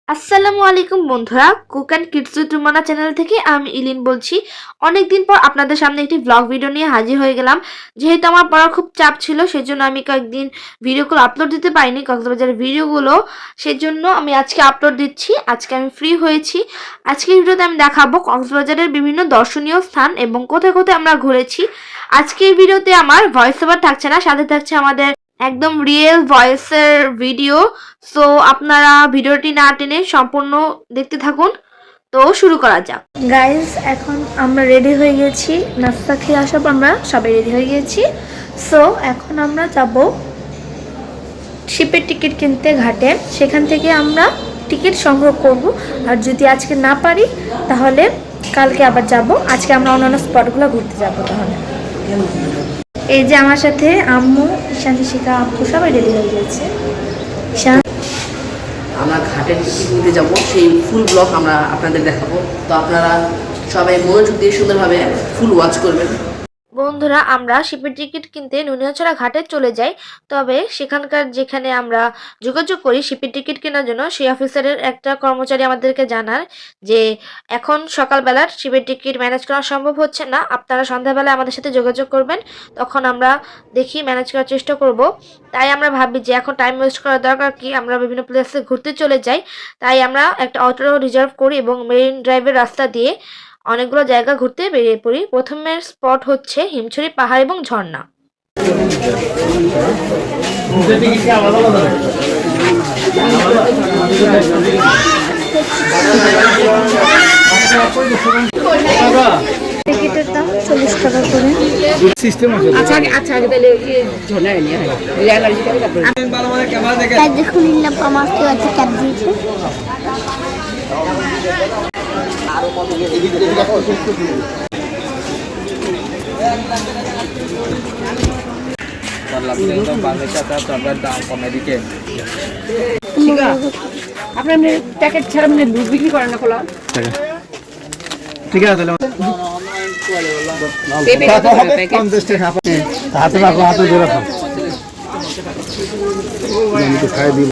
আসসালামু আলাইকুম বন্ধুরা, cook and kids with Rumana channel থেকে আমি ইলিন বলছি। অনেকদিন পর আপনাদের সামনে একটি ব্লগ ভিডিও নিয়ে হাজির হয়ে গেলাম। যেহেতু আমার পড়ার খুব চাপ ছিল, সেজন্য আমি কয়েকদিন ভিডিওগুলো আপলোড দিতে পারিনি, কক্সবাজারের ভিডিওগুলো। সেজন্য আমি আজকে আপলোড দিচ্ছি। আজকে আমি ফ্রি হয়েছি। আজকের ভিডিওতে আমি দেখাবো কক্সবাজারের বিভিন্ন দর্শনীয় স্থান এবং কোথায় কোথায় আমরা ঘুরেছি। আজকের ভিডিওতে আমার ভয়েস ওভার থাকছে না, সাথে থাকছে আমাদের একদম রিয়েল ভয়েসের ভিডিও। সো আপনারা ভিডিওটি না টেনে সম্পূর্ণ দেখতে থাকুন। তো শুরু করা যাক। গাইস, এখন আমরা রেডি হয়ে গেছি। নাস্তা খেয়ে আসার পর আমরা সবাই রেডি হয়ে গেছি। সো এখন আমরা যাব শিপের টিকিট কিনতে ঘাটে। সেখান থেকে আমরা টিকিট সংগ্রহ করব। আর যদি আজকে না পারি তাহলে কালকে আবার যাব। আজকে আমরা অন্যান্য স্পটগুলো ঘুরতে যাব। তাহলে এই যে আমার সাথে আম্মু, ঈশান, শিখা, আব্বু সবাই রেডি হয়ে গেছে। ঈশান, আমরা ঘাটের টিকিট নিতে যাব, সেই ফুল ব্লগ আমরা আপনাদের দেখাবো। তো আপনারা সবাই মনোযোগ দিয়ে সুন্দরভাবে ফুল ওয়াচ করবেন। বন্ধুরা, আমরা শিপের টিকিট কিনতে নুনিয়াছড়া ঘাটে চলে যাই। তবে সেখানকার যেখানে আমরা যোগাযোগ করি শিপের টিকিট কেনার জন্য, সেই অফিসারের একটা কর্মচারী আমাদেরকে জানার যে এখন সকালবেলার শিপের টিকিট ম্যানেজ করা সম্ভব হচ্ছে না, আপনারা সন্ধ্যাবেলায় আমাদের সাথে যোগাযোগ করবেন। তখন আমরা দেখি ম্যানেজ করার চেষ্টা করব। তাই আমরা ভাবি যে এখন টাইম ওয়েস্ট করার দরকার কি, আমরা বিভিন্ন প্লেসে ঘুরতে চলে যাই। তাই আমরা একটা অটো রিজার্ভ করি এবং মেরিন ড্রাইভের রাস্তা দিয়ে অনেকগুলো জায়গা ঘুরতে বেরিয়ে পড়ি। প্রথমের স্পট হচ্ছে হিমছড়ি পাহাড় এবং ঝর্ণা। টিকিটের দাম 40 টাকা করে। দেখুন আমাকে একটা ক্যাব দিয়েছে। আপনার প্যাকেট ছাড়া মানে দুধ বিক্রি করেন না খোলা? ঠিক আছে তাহলে হাতে রাখো, হাতে ধরে রাখো। আমি তো খাই দিব।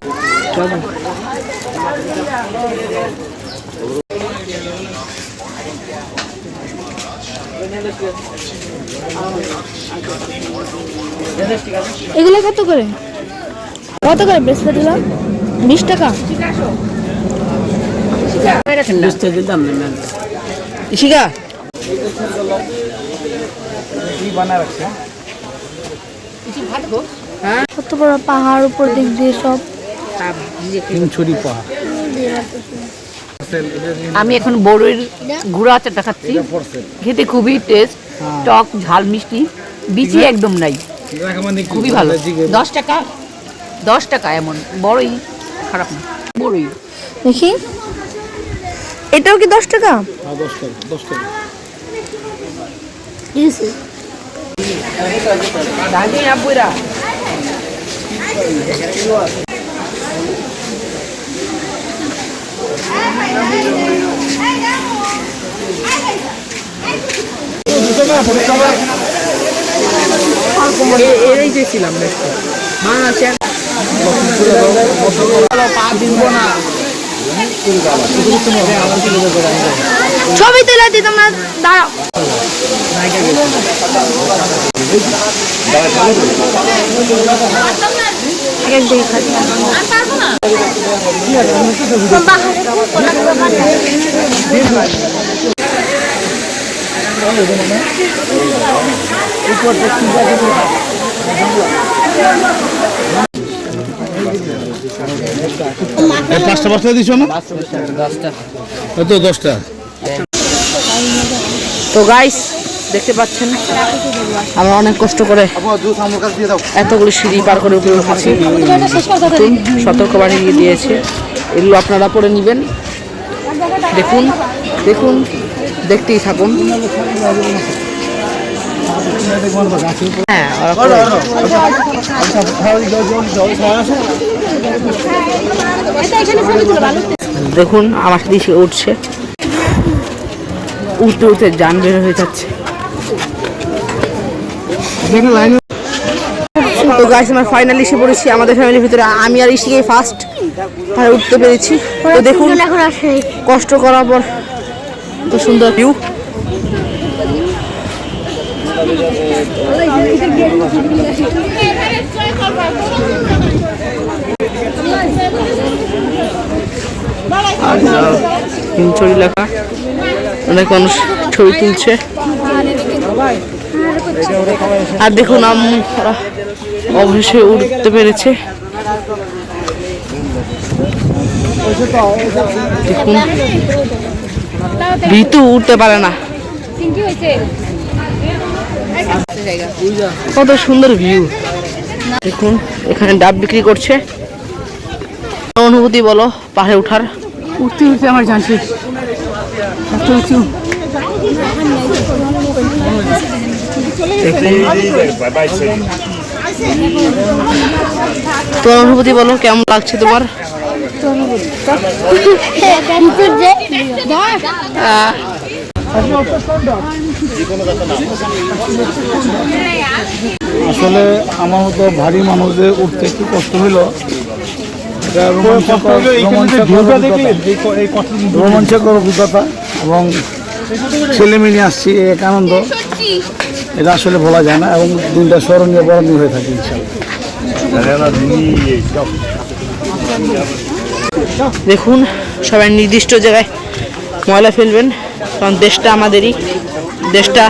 এগুলো কত করে? কত করে ব্রেসলেটগুলো? 20 টাকা। শিখা কত বড় পাহাড়, উপর দিক দিয়ে সব। হিমছড়ি পাহাড়। আমি এখন বড়ইর গুঁড়া আচারটা খাচ্ছি। খেতে খুবই টেস্ট, টক ঝাল মিষ্টি, বিচি একদম নাই, খুবই ভালো। 10 টাকা, 10 টাকা। এমন বড়ই খারাপ না। বড়ই দেখি, এটাও কি 10 টাকা? 10 টাকা, 10 টাকা। এরাই চেয়েছিলাম ছবি তুলে দিই, তোমরা দাঁড়াও। পাঁচটা পাঁচটা দিছ না? 10টা। তো গাইস, দেখতে পাচ্ছেন আমরা অনেক কষ্ট করে এতগুলো সিঁড়ি পার করে উপরে উঠেছি। সতর্কবাণী দিয়েছে, এগুলো আপনারা পড়ে নেবেন। দেখুন দেখুন, দেখতেই থাকুন। হ্যাঁ, দেখুন আমার সাথে সে উঠছে, উঠতে উঠতে যান বের হয়ে যাচ্ছে। তো গাইস আমরা ফাইনালি এসে পড়েছি আমাদের ফ্যামিলির ভিতরে। আমি আর ইশিকে ফার্স্ট উঠতে পেরেছি। তো দেখুন কষ্ট করার পর তো সুন্দর ভিউ। হিমছড়ি লেখা, অনেক মানুষ ছবি তুলছে। আর দেখুন আমরা অবশেষে উঠতে পেরেছে। দেখুন ঋতু উঠতে পারে না, কত সুন্দর ভিউ। দেখুন এখানে ডাব বিক্রি করছে। অনুভূতি বলো পাহাড়ে ওঠার? উঠতে উঠতে আমার জান শেষ, এত উঁচু। তোর অনুভূতি বলো, কেমন লাগছে তোমার? আসলে আমার মতো ভারী মানুষদের উঠতে একটু কষ্ট হইলো। এটা রোমাঞ্চকর অভিজ্ঞতা এবং ছেলে মেয়ে নিয়ে আসছি, এক আনন্দ, এটা আসলে বলা যায় না এবং দিনটা স্মরণীয় বরণীয় হয়ে থাকে ইনশাআল্লাহ। দেখুন সবাই নির্দিষ্ট জায়গায় ময়লা ফেলবেন, কারণ দেশটা আমাদেরই, দেশটা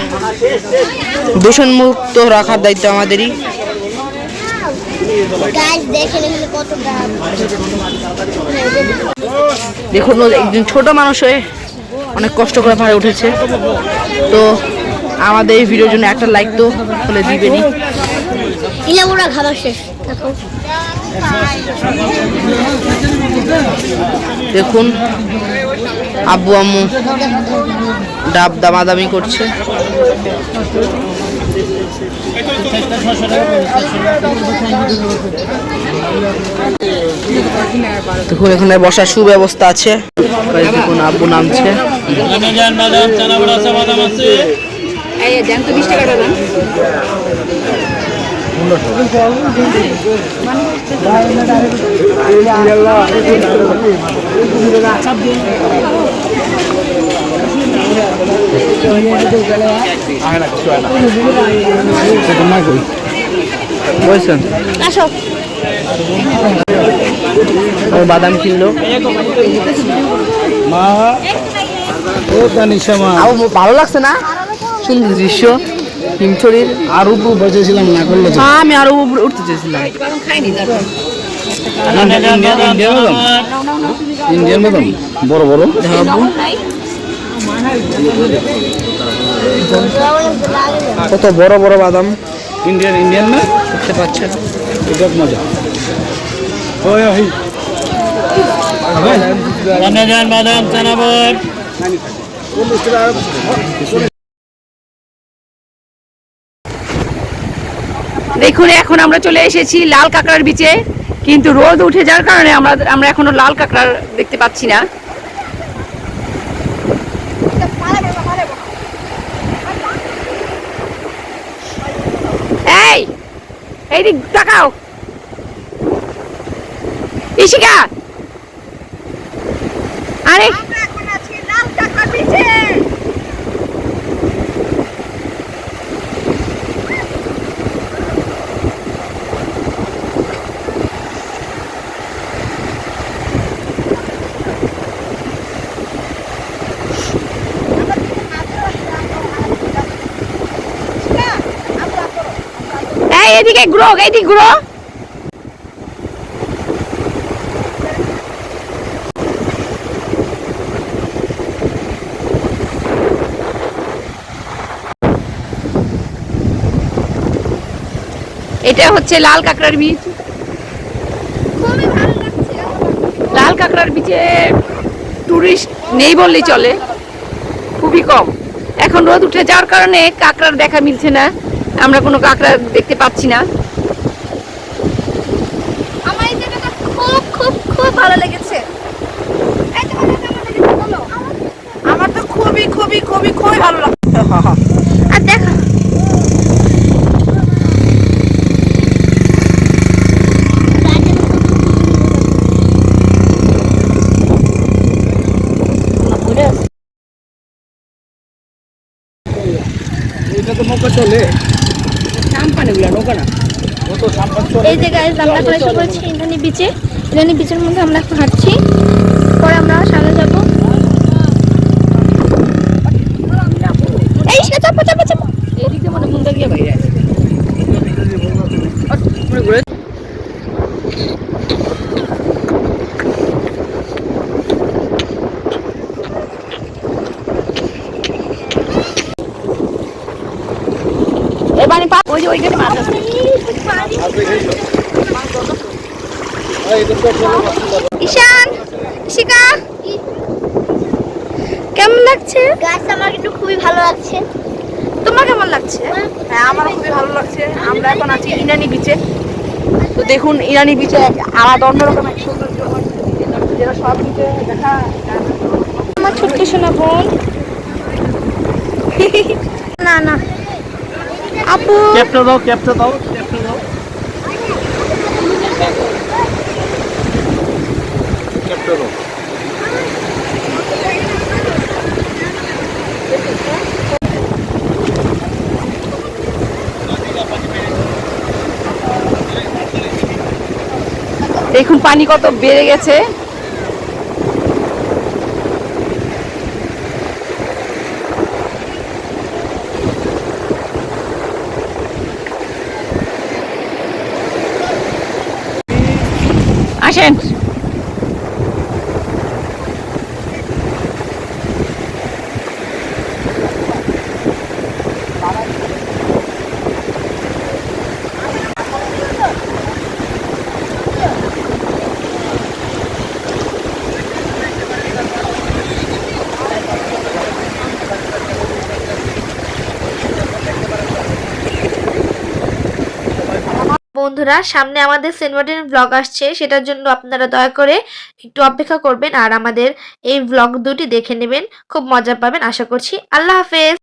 দূষণমুক্ত রাখার দায়িত্ব আমাদেরই। দেখুন একজন ছোট মানুষ হয়ে অনেক কষ্ট করে পাহাড়ে উঠেছে। তো আমাদের এই ভিডিওর জন্য একটা লাইক তো হলে দিবেনই। দেখুন আব্বু আম্মু ডাব দামাদামি করছে। দেখুন এখানে বসার সুব্যবস্থা আছে। দেখুন আব্বু নামছে। বাদাম কিনলো মা, ও তানিশা মা, ভালো লাগছে না? সুন্দর দৃশ্য হিমছড়ির। আর উপর বেঁচেছিলাম না করলে তো। হ্যাঁ আমি আরো উপরে উঠতে চেয়েছিলাম। ইন্ডিয়ান বাদাম বড় বড়। কত বড় বড় বাদাম। ইন্ডিয়ান ইন্ডিয়ান না, দেখতে পাচ্ছেন, এটা মজা। বাদাম চানাবর। দেখুন এখন আমরা চলে এসেছি লাল কাঁকড়ার বিচে, কিন্তু রোদ উঠে যাওয়ার কারণে আমরা এখনো লাল কাঁকড়া দেখতে পাচ্ছি না। এই এইদিক তাকাও ইশিকা, আরে এদিকে ঘুরো, এইদিকে ঘুরো। এটা হচ্ছে লাল কাঁকড়ার বীজ। লাল কাঁকড়ার বীজে টুরিস্ট নেই বললেই চলে, খুবই কম। এখন রোদ উঠে যাওয়ার কারণে কাঁকড়ার দেখা মিলছে না, আমরা কোনো কাঁকড়া দেখতে পাচ্ছি না। আমার এই জায়গাটা খুব খুব খুব ভালো লেগেছে। আমার তো খুবই খুবই খুবই খুবই ভালো লাগছে। আর দেখো চলে সাম্পান এগুলো নৌকা না। কত সাম্পান এই যে গাইস আমরা এখন এসে পড়েছি ইন্দ্রাণী বিচে। ইন্দ্রাণী বিচের মধ্যে আমরা এখন হাঁটছি, পরে আমরা সামনে যাবো। এই চাপা চাপা চাপা। এদিকে মানে মুন্দা গিয়ে বাইরে আছে। এবারে ওই যে ওইখানে মাছ আছে। ঈশান, ইশিকা, কেমন লাগছে? গাছ আমার কিন্তু খুবই ভালো লাগছে। তোমার কেমন লাগছে? হ্যাঁ আমারও খুবই ভালো লাগছে। আমরা এখন আছি ইরানি বিচে। তো দেখুন ইরানি বিচে আলাদা অন্যরকম এক সৌন্দর্য, যেটা সব বিচে দেখা যায় না। আমার ছোট্ট সোনা বোন। না না আপু, ক্যাপটা দাও, ক্যাপটা দাও, ক্যাপটা দাও, ক্যাপটা দাও। দেখুন পানি কত বেড়ে গেছে। আসেন। বন্ধুরা সামনে আমাদের সেন্ট মার্টিন ব্লগ আসছে, সেটার জন্য আপনারা দয়া করে একটু অপেক্ষা করবেন আর আমাদের এই ব্লগ দুটি দেখে নেবেন, খুব মজা পাবেন আশা করছি। আল্লাহ হাফেজ।